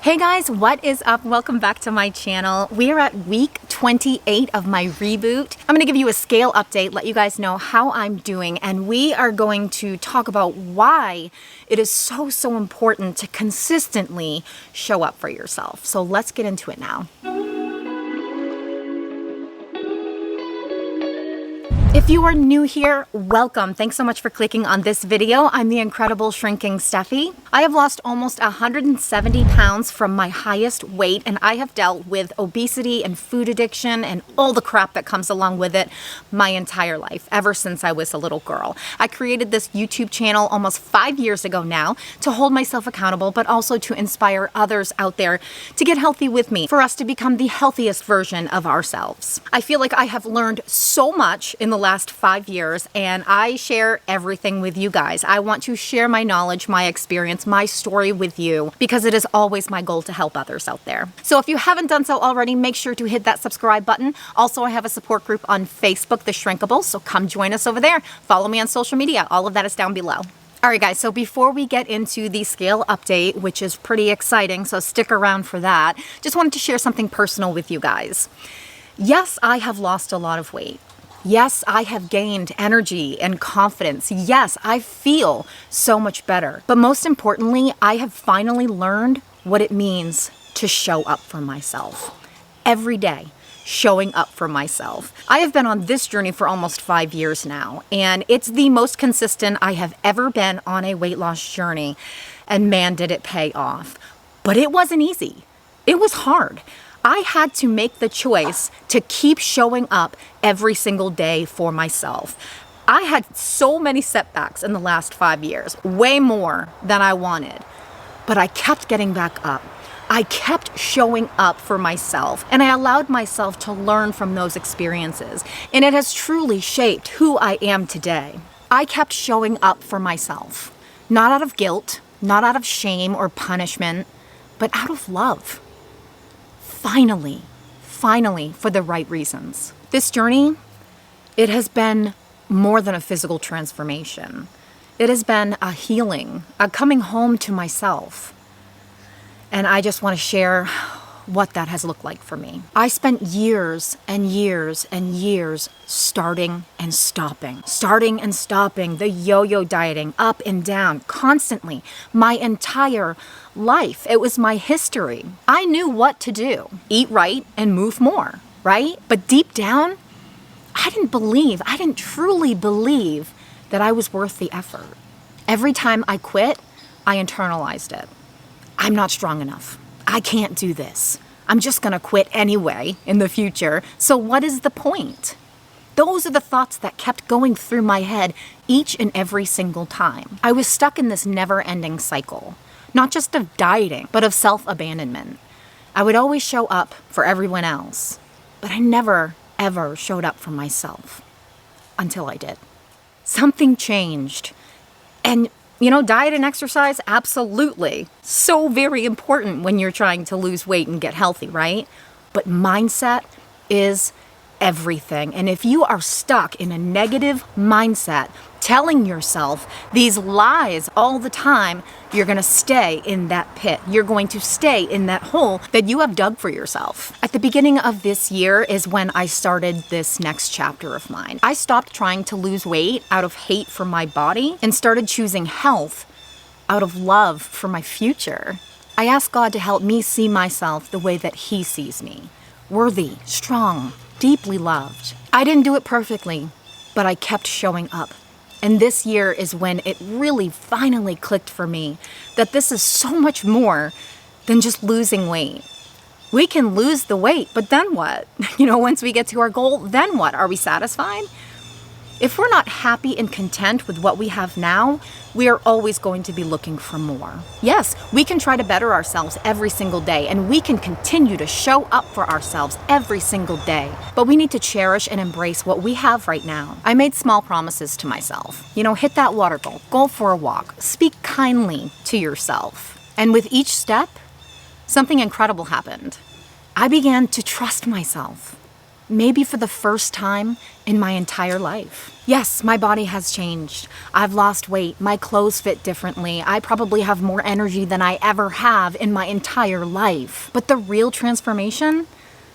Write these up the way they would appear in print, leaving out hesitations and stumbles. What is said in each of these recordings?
Hey guys, what is up? Welcome back to my channel. We are at week 28 of my reboot. I'm going to give you a scale update, let you guys know how I'm doing, and we are going to talk about why it is so important to consistently show up for yourself. So let's get into it now. If you are new here, welcome. Thanks so much for clicking on this video. I'm the incredible shrinking Steffi. I have lost almost 170 pounds from my highest weight, and I have dealt with obesity and food addiction and all the crap that comes along with it my entire life, ever since I was a little girl. I created this YouTube channel almost 5 years ago now to hold myself accountable, but also to inspire others out there to get healthy with me, for us to become the healthiest version of ourselves. I feel like I have learned so much in the last 5 years, and I share everything with you guys. I want to share my knowledge, my experience, my story with you, because it is always my goal to help others out there. So if you haven't done so already, make sure to hit that subscribe button. Also, I have a support group on Facebook, The Shrinkables, so come join us over there. Follow me on social media. All of that is down below. All right, guys, so before we get into the scale update, which is pretty exciting, so stick around for that, just wanted to share something personal with you guys. Yes, I have lost a lot of weight. Yes, I have gained energy and confidence. Yes, I feel so much better. But most importantly, I have finally learned what it means to show up for myself. Every day, showing up for myself. I have been on this journey for almost 5 years now, and it's the most consistent I have ever been on a weight loss journey. And man, did it pay off. But it wasn't easy. It was hard. I had to make the choice to keep showing up every single day for myself. I had so many setbacks in the last 5 years, way more than I wanted, but I kept getting back up. I kept showing up for myself, and I allowed myself to learn from those experiences, and it has truly shaped who I am today. I kept showing up for myself, not out of guilt, not out of shame or punishment, but out of love. Finally, for the right reasons. This journey, it has been more than a physical transformation. It has been a healing, a coming home to myself. And I just want to share what that has looked like for me. I spent years and years and years starting and stopping, the yo-yo dieting, up and down, constantly, my entire life. It was my history. I knew what to do. Eat right and move more, right? But deep down, I didn't truly believe that I was worth the effort. Every time I quit, I internalized it. I'm not strong enough. I can't do this. I'm just gonna quit anyway in the future. So what is the point? Those are the thoughts that kept going through my head each and every single time. I was stuck in this never-ending cycle, not just of dieting, but of self-abandonment. I would always show up for everyone else, but I never, ever showed up for myself until I did. Something changed. And diet and exercise, absolutely. So very important when you're trying to lose weight and get healthy, right? But mindset is everything. And if you are stuck in a negative mindset, telling yourself these lies all the time, you're going to stay in that pit. You're going to stay in that hole that you have dug for yourself. At the beginning of this year is when I started this next chapter of mine. I stopped trying to lose weight out of hate for my body and started choosing health out of love for my future. I asked God to help me see myself the way that He sees me. Worthy, strong, deeply loved. I didn't do it perfectly, but I kept showing up. And this year is when it really finally clicked for me that this is so much more than just losing weight. We can lose the weight, but then what? Once we get to our goal, then what? Are we satisfied? If we're not happy and content with what we have now, we are always going to be looking for more. Yes, we can try to better ourselves every single day, and we can continue to show up for ourselves every single day. But we need to cherish and embrace what we have right now. I made small promises to myself. Hit that water goal, go for a walk, speak kindly to yourself. And with each step, something incredible happened. I began to trust myself. maybe for the first time in my entire life. Yes, my body has changed. I've lost weight. My clothes fit differently. I probably have more energy than I ever have in my entire life. But the real transformation,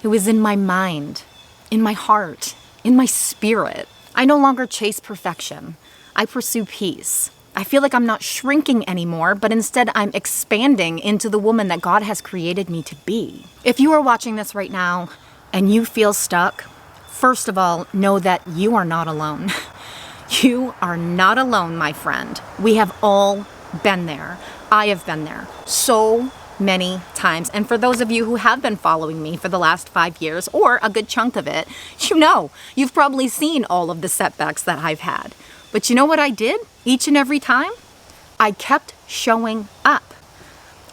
it was in my mind, in my heart, in my spirit. I no longer chase perfection. I pursue peace. I feel like I'm not shrinking anymore, but instead I'm expanding into the woman that God has created me to be. If you are watching this right now and you feel stuck, first of all, know that you are not alone. You are not alone, my friend. We have all been there. I have been there so many times. And for those of you who have been following me for the last 5 years, or a good chunk of it, you've probably seen all of the setbacks that I've had. But you know what I did each and every time? I kept showing up.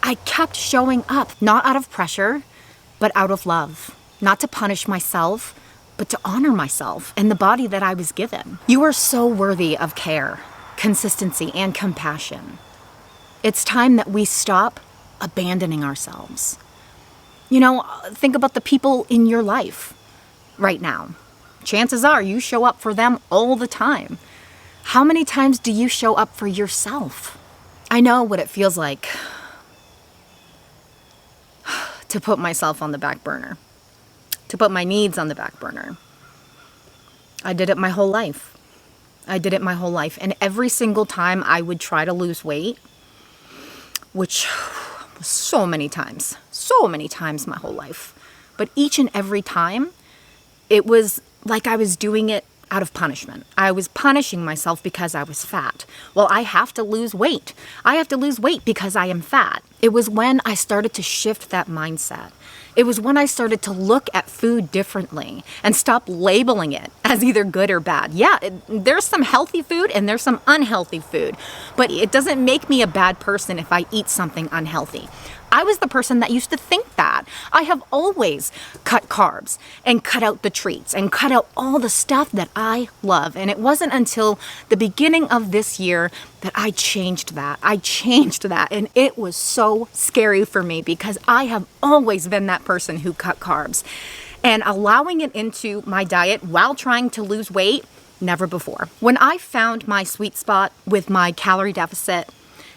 I kept showing up, not out of pressure, but out of love. Not to punish myself, but to honor myself and the body that I was given. You are so worthy of care, consistency, and compassion. It's time that we stop abandoning ourselves. Think about the people in your life right now. Chances are you show up for them all the time. How many times do you show up for yourself? I know what it feels like to put myself on the back burner, to put my needs on the back burner. I did it my whole life. And every single time I would try to lose weight, which was so many times my whole life. But each and every time, it was like I was doing it out of punishment. I was punishing myself because I was fat. Well, I have to lose weight. I have to lose weight because I am fat. It was when I started to shift that mindset. It was when I started to look at food differently and stop labeling it as either good or bad. Yeah, there's some healthy food and there's some unhealthy food, but it doesn't make me a bad person if I eat something unhealthy. I was the person that used to think that. I have always cut carbs and cut out the treats and cut out all the stuff that I love. And it wasn't until the beginning of this year that I changed that. And it was so scary for me because I have always been that person who cut carbs. And allowing it into my diet while trying to lose weight, never before. When I found my sweet spot with my calorie deficit,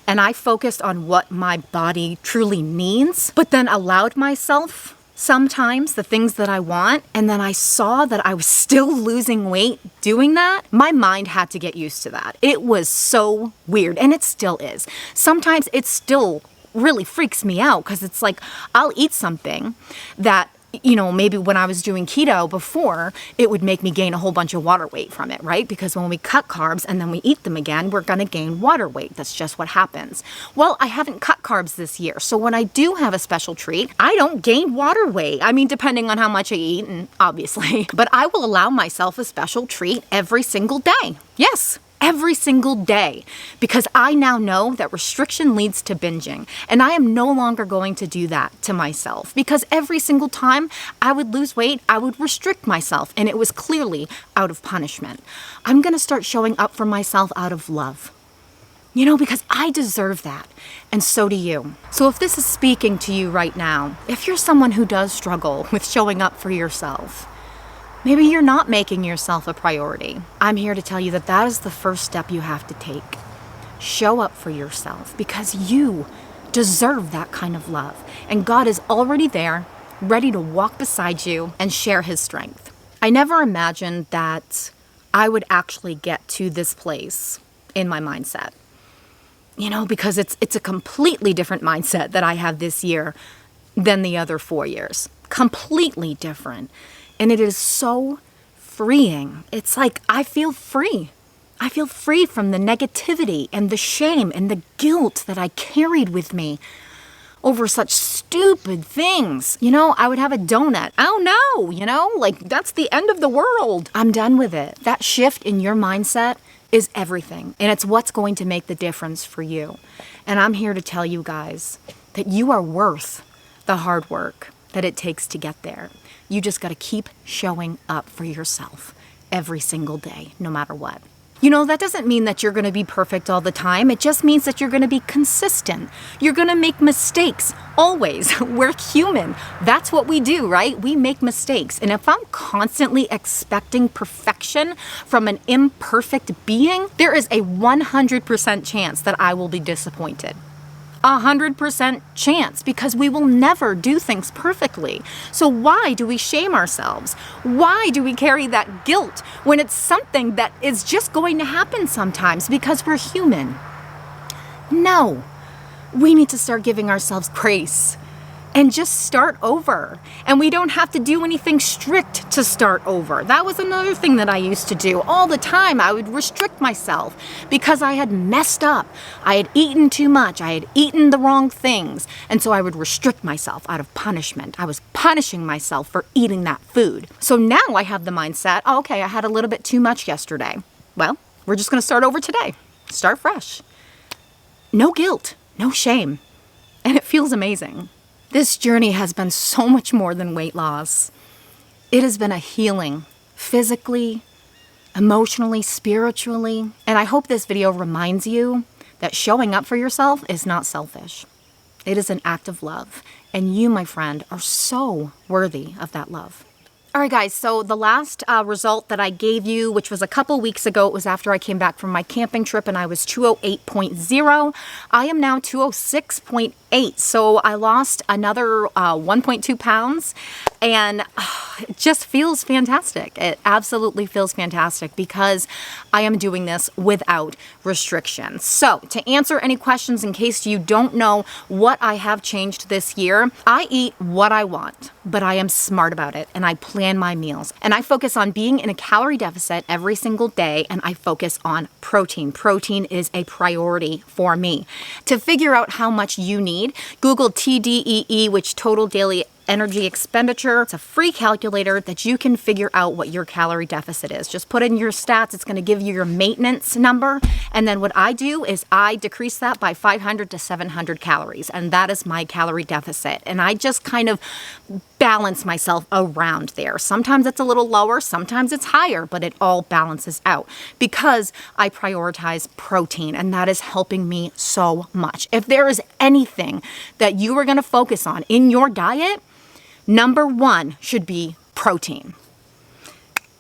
and I focused on what my body truly needs, but then allowed myself sometimes the things that I want, and then I saw that I was still losing weight doing that, my mind had to get used to that. It was so weird, and it still is. Sometimes it still really freaks me out because it's like I'll eat something that maybe when I was doing keto before, it would make me gain a whole bunch of water weight from it, right? Because when we cut carbs and then we eat them again, we're going to gain water weight. That's just what happens. Well, I haven't cut carbs this year. So when I do have a special treat, I don't gain water weight. I mean, depending on how much I eat, and obviously, but I will allow myself a special treat every single day. Yes. Every single day, because I now know that restriction leads to binging, and I am no longer going to do that to myself, because every single time I would lose weight, I would restrict myself, and it was clearly out of punishment. I'm going to start showing up for myself out of love, because I deserve that, and so do you. So if this is speaking to you right now, if you're someone who does struggle with showing up for yourself, maybe you're not making yourself a priority, I'm here to tell you that that is the first step you have to take. Show up for yourself because you deserve that kind of love. And God is already there, ready to walk beside you and share his strength. I never imagined that I would actually get to this place in my mindset. Because it's a completely different mindset that I have this year than the other 4 years. Completely different. And it is so freeing. It's like I feel free. I feel free from the negativity and the shame and the guilt that I carried with me over such stupid things. I would have a donut. Oh no, that's the end of the world. I'm done with it. That shift in your mindset is everything. And it's what's going to make the difference for you. And I'm here to tell you guys that you are worth the hard work that it takes to get there. You just got to keep showing up for yourself every single day, no matter what. You know, that doesn't mean that you're going to be perfect all the time. It just means that you're going to be consistent. You're going to make mistakes, always. We're human. That's what we do, right? We make mistakes. And if I'm constantly expecting perfection from an imperfect being, there is a 100% chance that I will be disappointed. 100% chance, because we will never do things perfectly. So why do we shame ourselves? Why do we carry that guilt when it's something that is just going to happen sometimes because we're human? No, we need to start giving ourselves grace and just start over. And we don't have to do anything strict to start over. That was another thing that I used to do all the time. I would restrict myself because I had messed up. I had eaten too much. I had eaten the wrong things. And so I would restrict myself out of punishment. I was punishing myself for eating that food. So now I have the mindset, oh, okay, I had a little bit too much yesterday. Well, we're just going to start over today. Start fresh. No guilt, no shame. And it feels amazing. This journey has been so much more than weight loss. It has been a healing, physically, emotionally, spiritually. And I hope this video reminds you that showing up for yourself is not selfish. It is an act of love. And you, my friend, are so worthy of that love. All right, guys, so the last result that I gave you, which was a couple weeks ago, it was after I came back from my camping trip and I was 208.0. I am now 206.8. So I lost another 1.2 pounds, and it just feels fantastic. It absolutely feels fantastic because I am doing this without restrictions. So to answer any questions in case you don't know what I have changed this year, I eat what I want, but I am smart about it and I plan my meals. And I focus on being in a calorie deficit every single day, and I focus on protein. Protein is a priority for me. To figure out how much you need, Google TDEE, which total daily energy expenditure. It's a free calculator that you can figure out what your calorie deficit is. Just put in your stats. It's going to give you your maintenance number. And then what I do is I decrease that by 500 to 700 calories. And that is my calorie deficit. And I just kind of balance myself around there. Sometimes it's a little lower, sometimes it's higher, but it all balances out because I prioritize protein, and that is helping me so much. If there is anything that you are going to focus on in your diet, number one should be protein.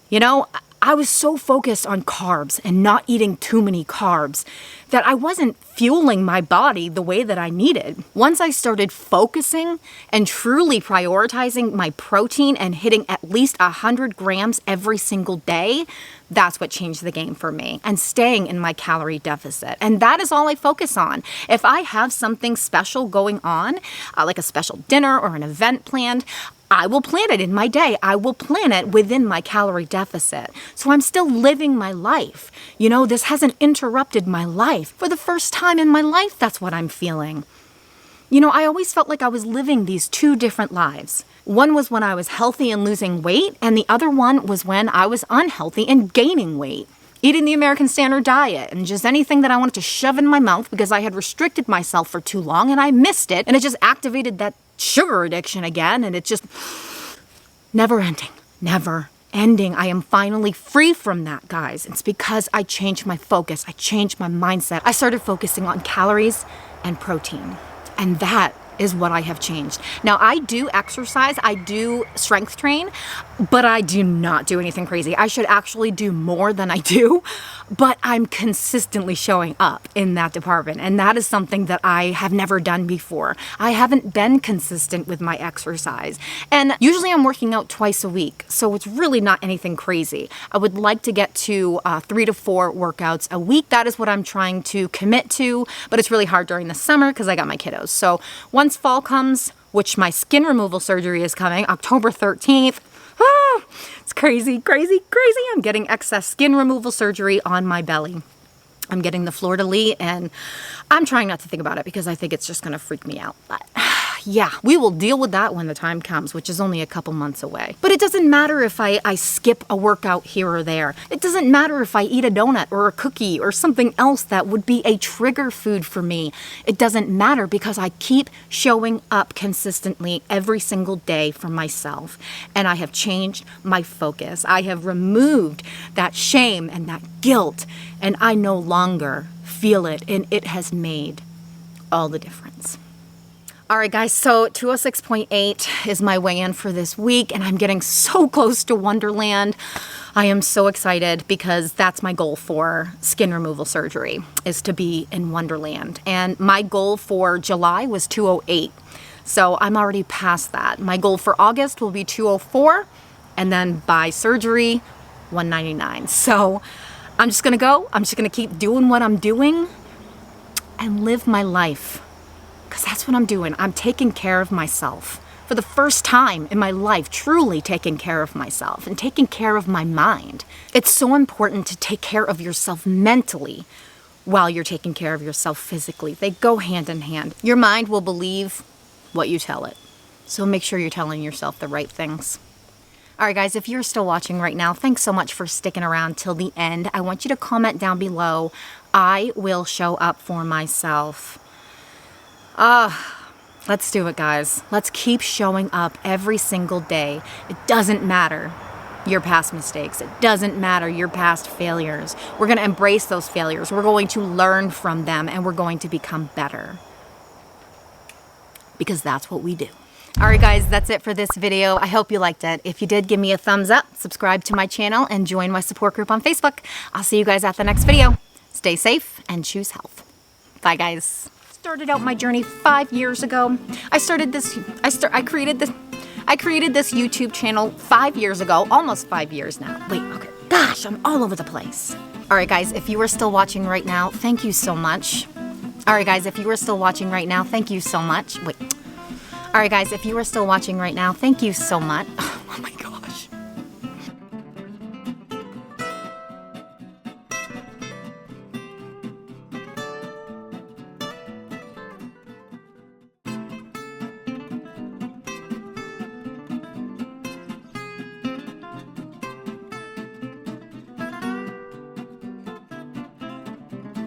You know, I was so focused on carbs and not eating too many carbs that I wasn't fueling my body the way that I needed. Once I started focusing and truly prioritizing my protein and hitting at least 100 grams every single day, that's what changed the game for me, and staying in my calorie deficit. And that is all I focus on. If I have something special going on, like a special dinner or an event planned, I will plan it in my day. I will plan it within my calorie deficit. So I'm still living my life. You know, this hasn't interrupted my life. For the first time in my life, that's what I'm feeling. You know, I always felt like I was living these two different lives. One was when I was healthy and losing weight, and the other one was when I was unhealthy and gaining weight. Eating the American Standard diet and just anything that I wanted to shove in my mouth because I had restricted myself for too long and I missed it, and it just activated that sugar addiction again, and it just never ending. I am finally free from that, guys. It's because I changed my focus. I changed my mindset. I started focusing on calories and protein, and that is what I have changed. Now, I do exercise, I do strength train, but I do not do anything crazy. I should actually do more than I do, but I'm consistently showing up in that department, and that is something that I have never done before. I haven't been consistent with my exercise, and usually I'm working out twice a week, so it's really not anything crazy. I would like to get to 3 to 4 workouts a week. That is what I'm trying to commit to, but it's really hard during the summer because I got my kiddos. So once fall comes, which my skin removal surgery is coming, October 13th, it's crazy. I'm getting excess skin removal surgery on my belly. I'm getting the fleur-de-lis, and I'm trying not to think about it because I think it's just going to freak me out. But yeah, we will deal with that when the time comes, which is only a couple months away. But it doesn't matter if I skip a workout here or there. It doesn't matter if I eat a donut or a cookie or something else that would be a trigger food for me. It doesn't matter because I keep showing up consistently every single day for myself. And I have changed my focus. I have removed that shame and that guilt, and I no longer feel it, and it has made all the difference. All right, guys, so 206.8 is my weigh-in for this week, and I'm getting so close to Wonderland. I am so excited because that's my goal for skin removal surgery, is to be in Wonderland. And my goal for July was 208, so I'm already past that. My goal for August will be 204, and then by surgery, 199. So I'm just gonna keep doing what I'm doing and live my life. Because that's what I'm doing. I'm taking care of myself. For the first time in my life, truly taking care of myself and taking care of my mind. It's so important to take care of yourself mentally while you're taking care of yourself physically. They go hand in hand. Your mind will believe what you tell it. So make sure you're telling yourself the right things. All right, guys, if you're still watching right now, thanks so much for sticking around till the end. I want you to comment down below. I will show up for myself. Let's do it, guys. Let's keep showing up every single day. It doesn't matter your past mistakes. It doesn't matter your past failures. We're going to embrace those failures. We're going to learn from them, and we're going to become better. Because that's what we do. All right, guys, that's it for this video. I hope you liked it. If you did, give me a thumbs up, subscribe to my channel, and join my support group on Facebook. I'll see you guys at the next video. Stay safe and choose health. Bye, guys. Started out my journey 5 years ago. I created this YouTube channel 5 years ago, almost 5 years now. Wait, okay. Gosh, I'm all over the place. All right, guys, if you are still watching right now, thank you so much. All right, guys, if you are still watching right now, thank you so much. Wait. All right, guys, if you are still watching right now, thank you so much.